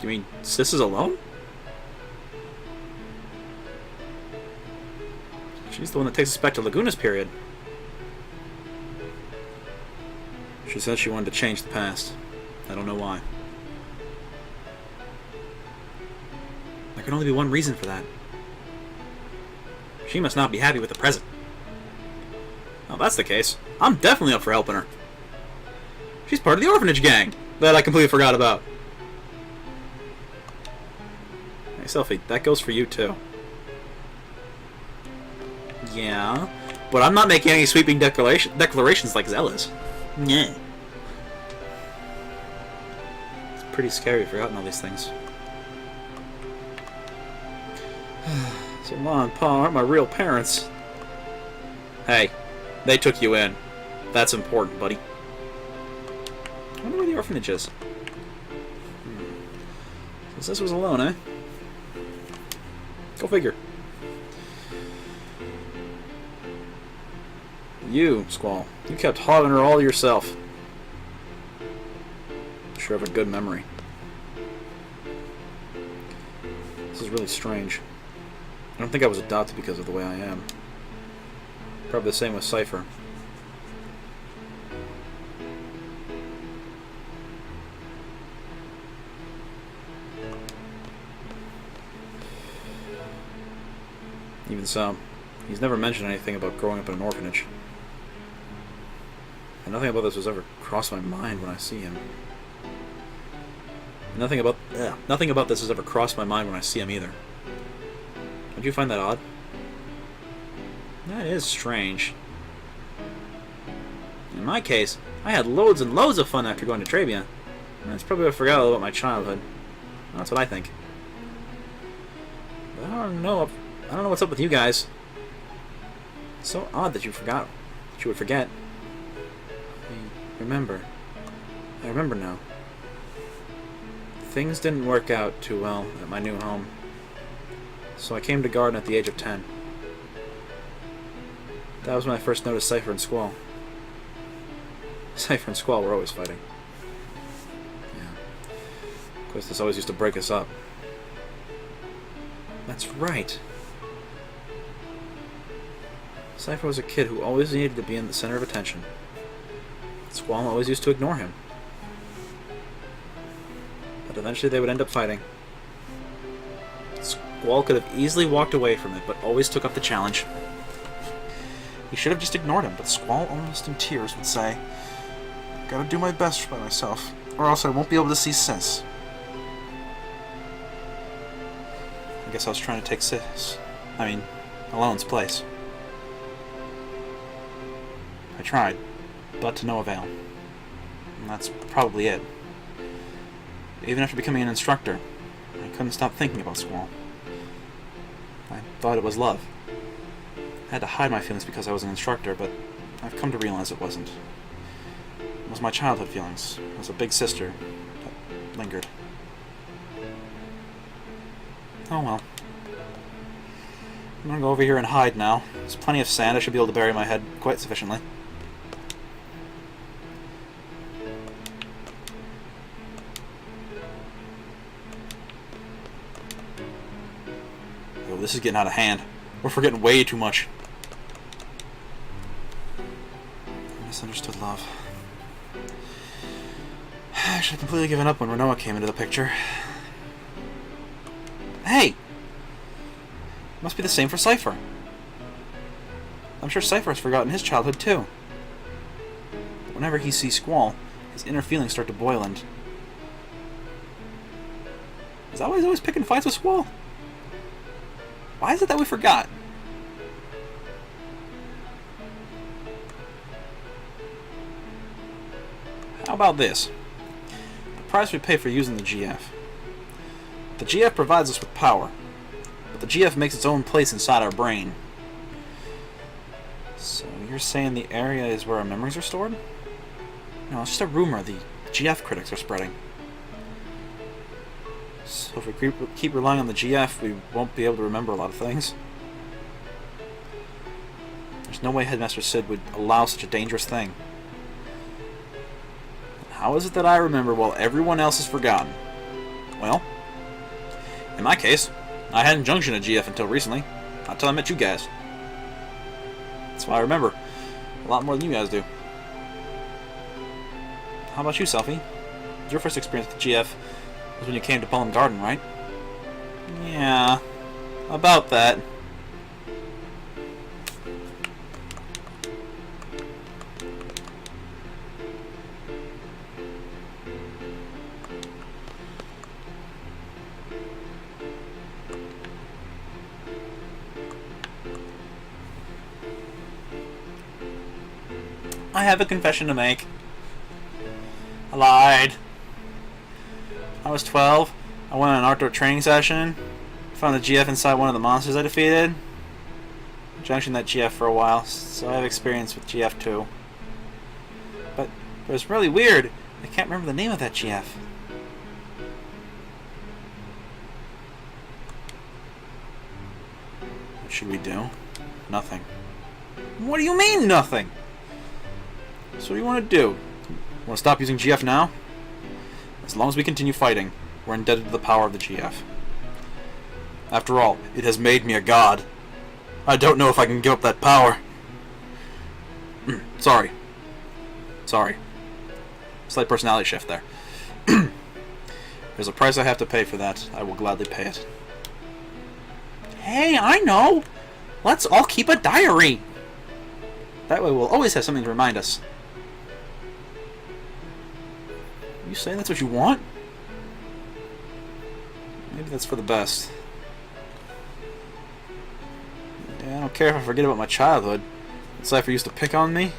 You mean Sis is alone? She's the one that takes us back to Laguna's period. She said she wanted to change the past. I don't know why. There can only be one reason for that. She must not be happy with the present. Well, if that's the case, I'm definitely up for helping her. She's part of the orphanage gang that I completely forgot about. Hey, Selphie, that goes for you too. Yeah, but I'm not making any sweeping declarations like Zell is. Yeah. It's pretty scary forgetting all these things. So Ma and Pa aren't my real parents. Hey, they took you in. That's important, buddy. I wonder where the orphanage is. Since this was alone, eh? Go figure. You, Squall. You kept hogging her all to yourself. Sure have a good memory. This is really strange. I don't think I was adopted because of the way I am. Probably the same with Cypher. Even so, he's never mentioned anything about growing up in an orphanage. And nothing about this has ever crossed my mind when I see him. And nothing about this has ever crossed my mind when I see him either. Don't you find that odd? That is strange. In my case, I had loads and loads of fun after going to Trabia. That's probably what I forgot all about my childhood. That's what I think. But I don't know what's up with you guys. It's so odd that you forgot. That you would forget. I remember now. Things didn't work out too well at my new home. So I came to Garden at the age of 10. That was when I first noticed Cypher and Squall. Cypher and Squall were always fighting. Yeah. Of course, this always used to break us up. That's right. Cypher was a kid who always needed to be in the center of attention. Squall always used to ignore him. But eventually they would end up fighting. Squall could have easily walked away from it, but always took up the challenge. He should have just ignored him, but Squall, almost in tears, would say, "Gotta do my best by myself, or else I won't be able to see Sis." I guess I was trying to take Alone's place. I tried, but to no avail. And that's probably it. Even after becoming an instructor, I couldn't stop thinking about Squall. I thought it was love. I had to hide my feelings because I was an instructor, but I've come to realize it wasn't. It was my childhood feelings. It was a big sister that lingered. Oh well. I'm gonna go over here and hide now. There's plenty of sand. I should be able to bury my head quite sufficiently. Oh, this is getting out of hand. We're forgetting way too much. I misunderstood love. I should have completely given up when Renoa came into the picture. Hey! Must be the same for Cypher. I'm sure Cypher has forgotten his childhood too. But whenever he sees Squall, his inner feelings start to boil and... Is that why he's always picking fights with Squall? Why is it that we forgot? How about this? The price we pay for using the GF. The GF provides us with power, but the GF makes its own place inside our brain. So you're saying the area is where our memories are stored? No, it's just a rumor the GF critics are spreading. So if we keep relying on the GF, we won't be able to remember a lot of things. There's no way Headmaster Sid would allow such a dangerous thing. How is it that I remember while everyone else has forgotten? Well, in my case, I hadn't junctioned a GF until recently. Not until I met you guys. That's why I remember a lot more than you guys do. How about you, Selfie? Your first experience with GF was when you came to Ballum Garden, right? Yeah, about that. I have a confession to make. I lied. I was 12. I went on an outdoor training session. Found the GF inside one of the monsters I defeated. Junctioned that GF for a while, so I have experience with GF too. But it was really weird. I can't remember the name of that GF. What should we do? Nothing. What do you mean, nothing? So what do you want to do? Want to stop using GF now? As long as we continue fighting, we're indebted to the power of the GF. After all, it has made me a god. I don't know if I can give up that power. Sorry. Slight personality shift there. There's a price I have to pay for that. I will gladly pay it. Hey, I know! Let's all keep a diary! That way we'll always have something to remind us. You saying that's what you want? Maybe that's for the best. Yeah, I don't care if I forget about my childhood. Cypher used to pick on me.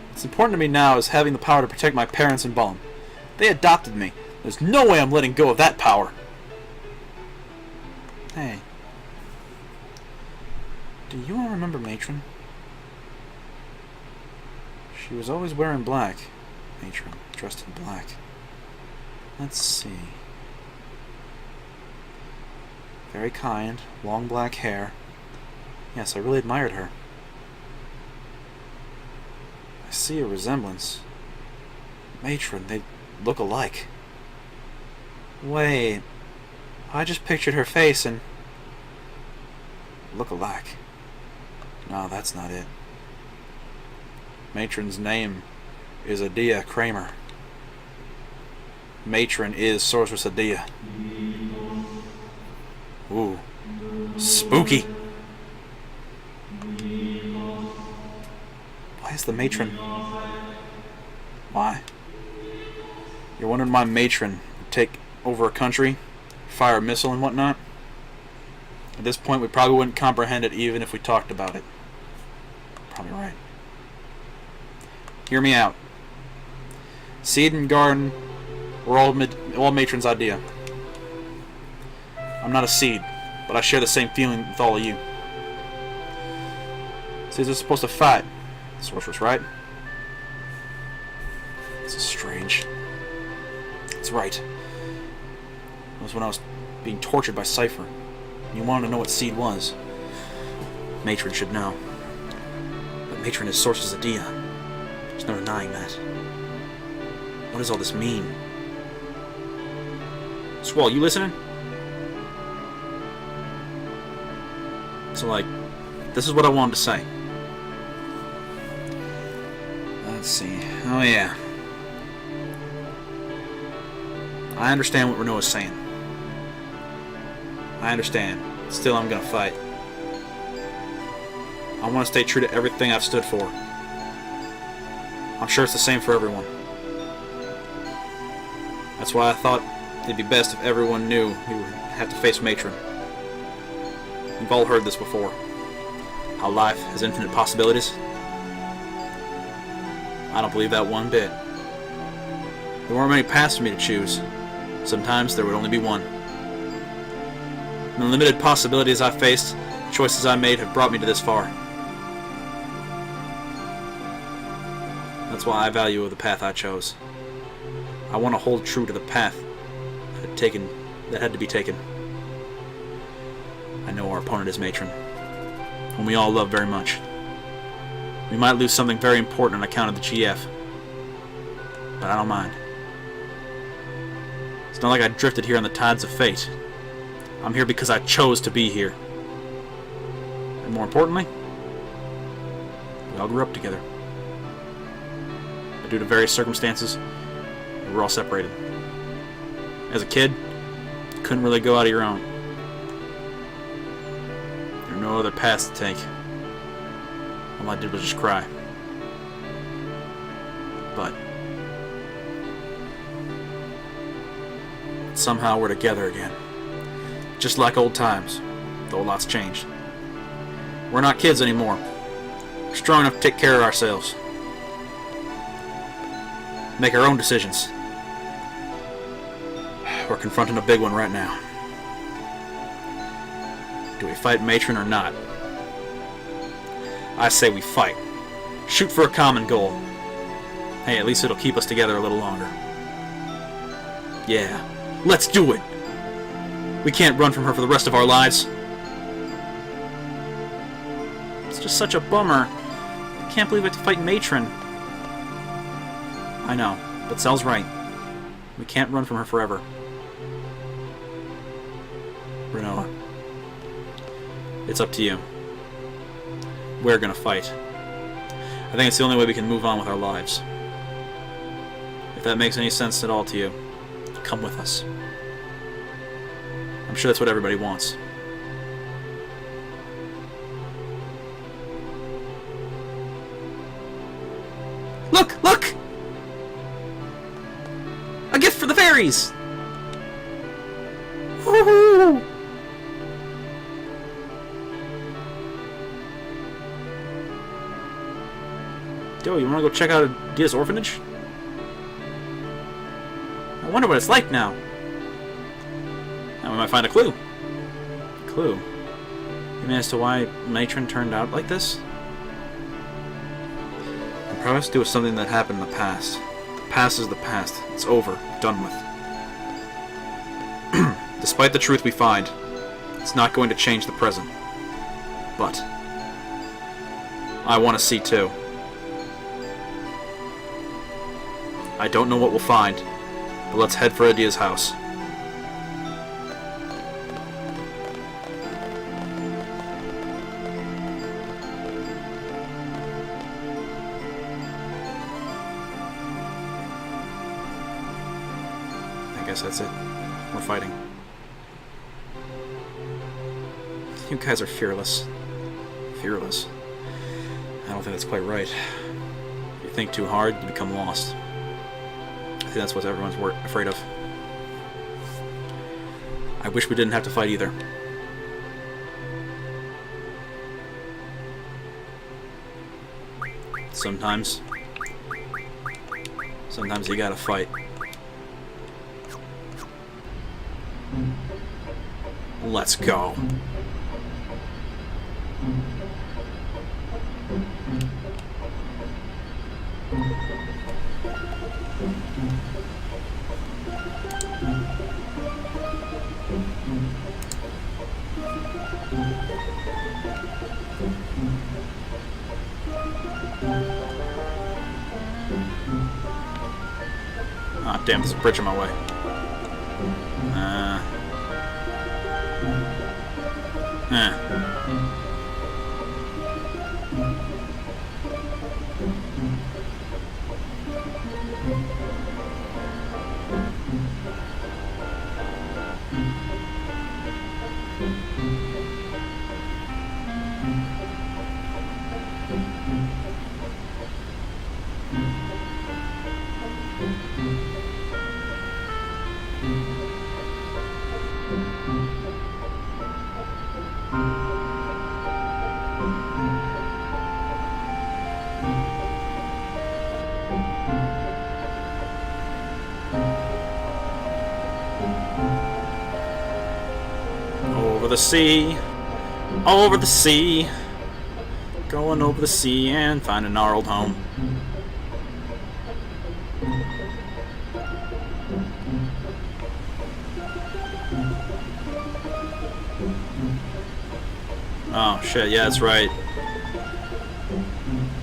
What's important to me now is having the power to protect my parents and Ballum. They adopted me. There's no way I'm letting go of that power. Hey. Do you all remember Matron? She was always wearing black. Matron, dressed in black. Let's see. Very kind, long black hair. Yes, I really admired her. I see a resemblance. Matron, they look alike. Wait, I just pictured her face and... look alike. No, that's not it. Matron's name is Adia Kramer. Matron is Sorceress Adia. Ooh. Spooky! Why is the Matron... Why? You're wondering why Matron would take over a country, fire a missile and whatnot? At this point, we probably wouldn't comprehend it even if we talked about it. Probably right. Hear me out. Seed and Garden were all Matron's idea. I'm not a seed, but I share the same feeling with all of you. Seeds are supposed to fight. Sorceress, right? This is strange. It's right. It was when I was being tortured by Cypher. You wanted to know what seed was. Matron should know. But Matron is Sorceress Adia. There's no denying that. What does all this mean? Squall, you listening? So, like, this is what I wanted to say. Let's see. Oh, yeah. I understand what Renault is saying. I understand. Still, I'm gonna fight. I want to stay true to everything I've stood for. I'm sure it's the same for everyone. That's why I thought it'd be best if everyone knew we would have to face Matron. You've all heard this before. How life has infinite possibilities. I don't believe that one bit. There weren't many paths for me to choose. Sometimes there would only be one. The limited possibilities I faced, the choices I made have brought me to this far. That's why I value the path I chose. I want to hold true to the path that had to be taken. I know our opponent is Matron, whom we all love very much. We might lose something very important on account of the GF, but I don't mind. It's not like I drifted here on the tides of fate. I'm here because I chose to be here. And more importantly, we all grew up together. But due to various circumstances, we were all separated. As a kid, you couldn't really go out of your own. There were no other paths to take. All I did was just cry. But somehow we're together again. Just like old times, though a lot's changed. We're not kids anymore. We're strong enough to take care of ourselves. Make our own decisions. We're confronting a big one right now. Do we fight Matron or not? I say we fight. Shoot for a common goal. Hey, at least it'll keep us together a little longer. Yeah, let's do it! We can't run from her for the rest of our lives. It's just such a bummer. I can't believe we have to fight Matron. I know, but Sel's right. We can't run from her forever. Renoa, it's up to you. We're gonna fight. I think it's the only way we can move on with our lives. If that makes any sense at all to you, come with us. I'm sure that's what everybody wants. Look! Look! A gift for the fairies! Woohoo! Yo, you wanna go check out Dia's orphanage? I wonder what it's like now. And we might find a clue. Clue? You mean as to why Matron turned out like this? It probably has to do with something that happened in the past. The past is the past. It's over. Done with. Despite the truth we find, it's not going to change the present. But I want to see too. I don't know what we'll find, but let's head for Adia's house. I guess that's it. We're fighting. You guys are fearless. Fearless. I don't think that's quite right. If you think too hard, you become lost. I think that's what everyone's afraid of. I wish we didn't have to fight either. Sometimes you gotta fight. Let's go. Ah, damn, there's a bridge in my way. Over the sea, over the sea, going over the sea and finding our old home. Oh shit, yeah, that's right.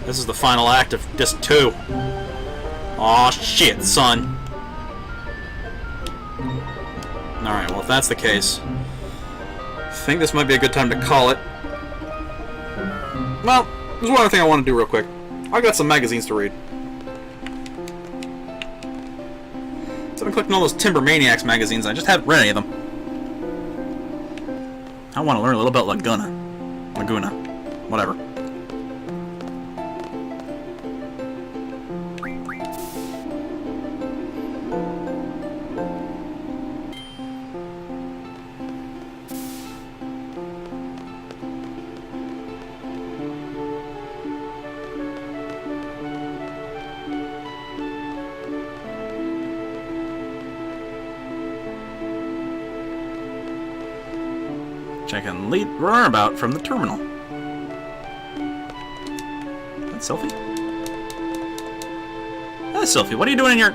This is the final act of Disc 2. Aw shit, son. Alright, well if that's the case, I think this might be a good time to call it. Well, there's one other thing I want to do real quick. I've got some magazines to read. So I've been collecting all those Timber Maniacs magazines, I just haven't read any of them. I want to learn a little about Laguna. Whatever. Checking lead runabout from the terminal. That's Sophie? That's Sophie. What are you doing in your...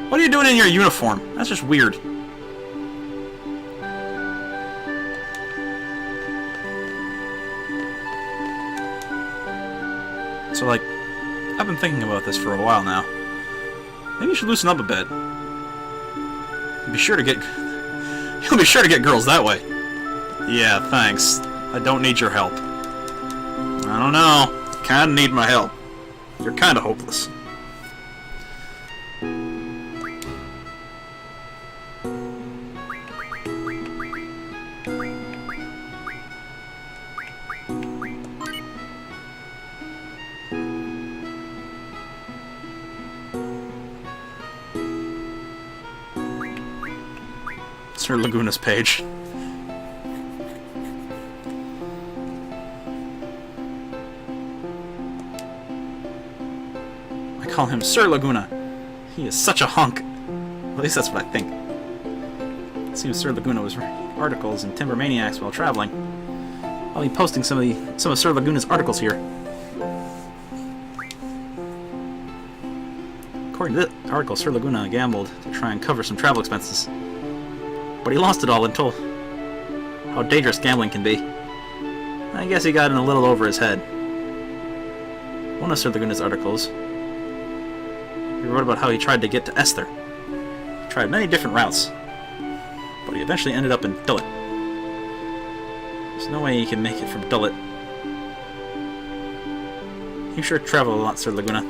What are you doing in your uniform? That's just weird. So, like, I've been thinking about this for a while now. Maybe you should loosen up a bit. Be sure to get... You'll be sure to get girls that way. Yeah, thanks. I don't need your help. I don't know. Kinda need my help. You're kinda hopeless. Sir Laguna's page. I call him Sir Laguna. He is such a hunk. At least that's what I think. It seems Sir Laguna was writing articles in Timber Maniacs while traveling. I'll be posting some of Sir Laguna's articles here. According to this article, Sir Laguna gambled to try and cover some travel expenses. But he lost it all and told how dangerous gambling can be. I guess he got in a little over his head. One of Sir Laguna's articles, he wrote about how he tried to get to Esther. He tried many different routes, but he eventually ended up in Dullet. There's no way he can make it from Dullet. You sure travel a lot, Sir Laguna.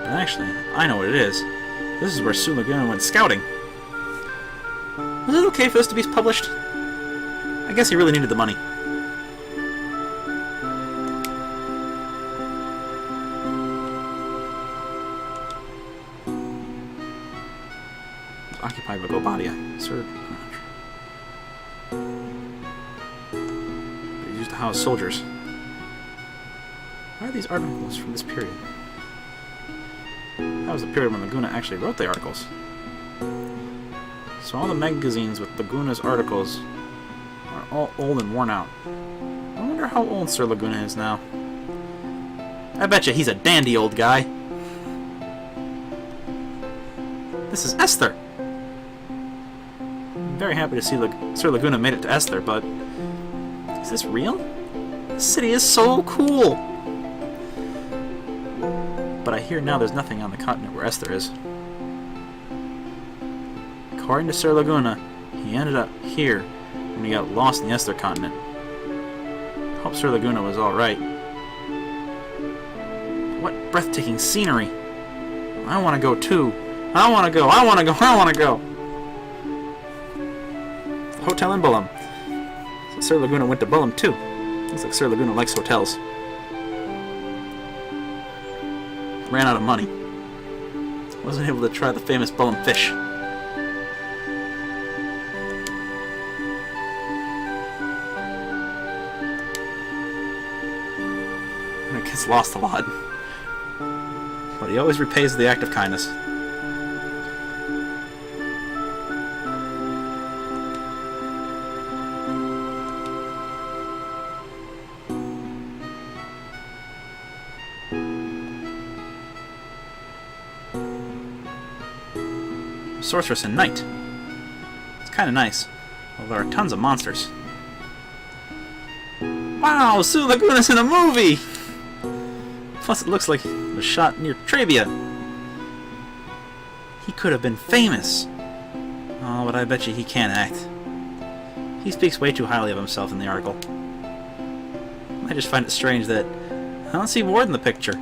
Actually, I know what it is. This is where Sir Laguna went scouting. Was it okay for this to be published? I guess he really needed the money. Occupied by Gobadia. Sir... They used to house soldiers. Why are these articles from this period? That was the period when Laguna actually wrote the articles. So all the magazines with Laguna's articles are all old and worn out. I wonder how old Sir Laguna is now. I bet you he's a dandy old guy. This is Esther! I'm very happy to see Sir Laguna made it to Esther, but... Is this real? This city is so cool! But I hear now there's nothing on the continent where Esther is. According to Sir Laguna, he ended up here when he got lost in the Esther continent. Hope Sir Laguna was alright. What breathtaking scenery! I want to go too. I want to go, I want to go, I want to go! Hotel in Bullum. So Sir Laguna went to Bullum too. Looks like Sir Laguna likes hotels. Ran out of money. Wasn't able to try the famous Bullum fish. He gets lost a lot. But he always repays the act of kindness. Sorceress and Knight. It's kind of nice, although there are tons of monsters. Wow, Sir Laguna's in a movie! Plus, it looks like he was shot near Trabia. He could have been famous. Oh, but I bet you he can't act. He speaks way too highly of himself in the article. I just find it strange that I don't see Ward in the picture.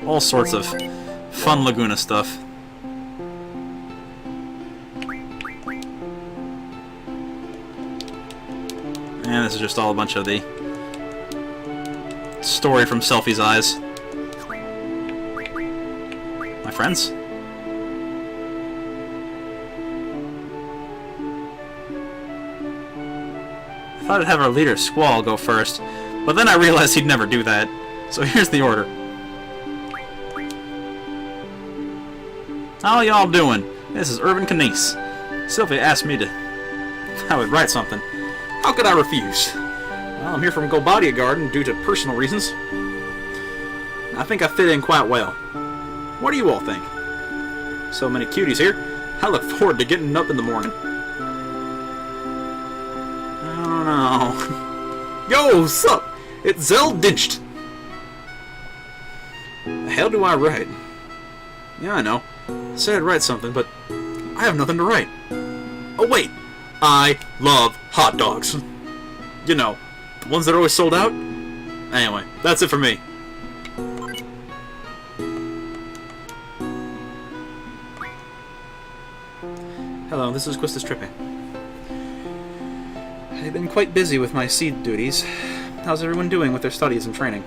All sorts of fun Laguna stuff. And this is just all a bunch of the story from Selfie's eyes. My friends? I thought I'd have our leader, Squall, go first, but then I realized he'd never do that. So here's the order. How y'all doing? This is Irvin Canese. Sylvia asked me to... I would write something. How could I refuse? Well, I'm here from Golbadia Garden due to personal reasons. I think I fit in quite well. What do you all think? So many cuties here. I look forward to getting up in the morning. I don't know. Yo, sup? It's Zell Dinched. The hell do I write? Yeah, I know. I said I'd write something, but I have nothing to write. Oh, wait. I love hot dogs. You know, the ones that are always sold out? Anyway, that's it for me. Hello, this is Quistis Tripping. I've been quite busy with my seed duties. How's everyone doing with their studies and training?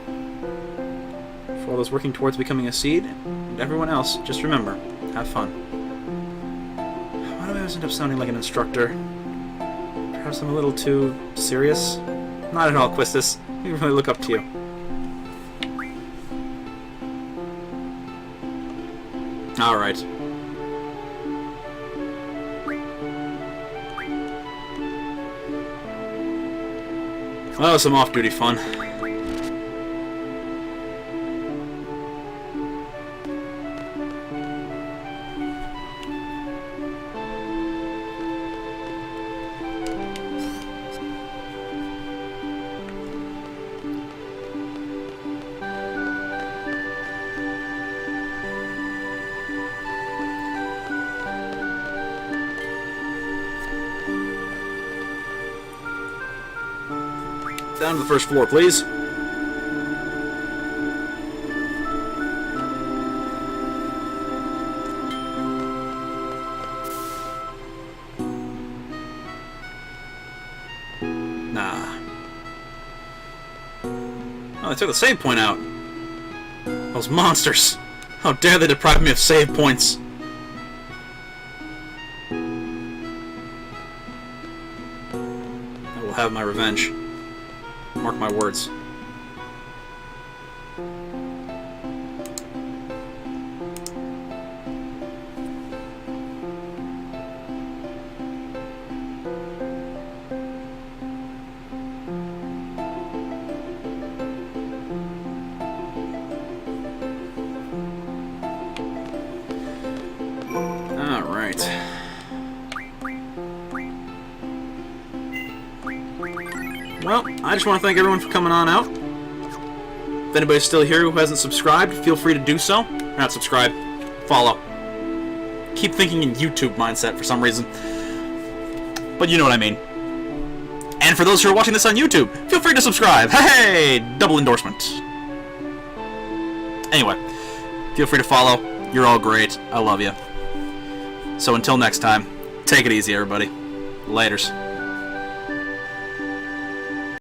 For all those working towards becoming a seed, and everyone else, just remember, have fun. Why do I always end up sounding like an instructor? Perhaps I'm a little too serious? Not at all, Quistis. We really look up to you. Alright. Well, that was some off-duty fun. Down to the first floor, please. Nah. Oh, they took the save point out. Those monsters. How dare they deprive me of save points. I will have my revenge. Mark my words. All right. Well, I just want to thank everyone for coming on out. If anybody's still here who hasn't subscribed, feel free to do so. Not subscribe, follow. Keep thinking in YouTube mindset for some reason. But you know what I mean. And for those who are watching this on YouTube, feel free to subscribe. Hey! Double endorsement. Anyway, feel free to follow. You're all great. I love you. So until next time, take it easy, everybody. Laters.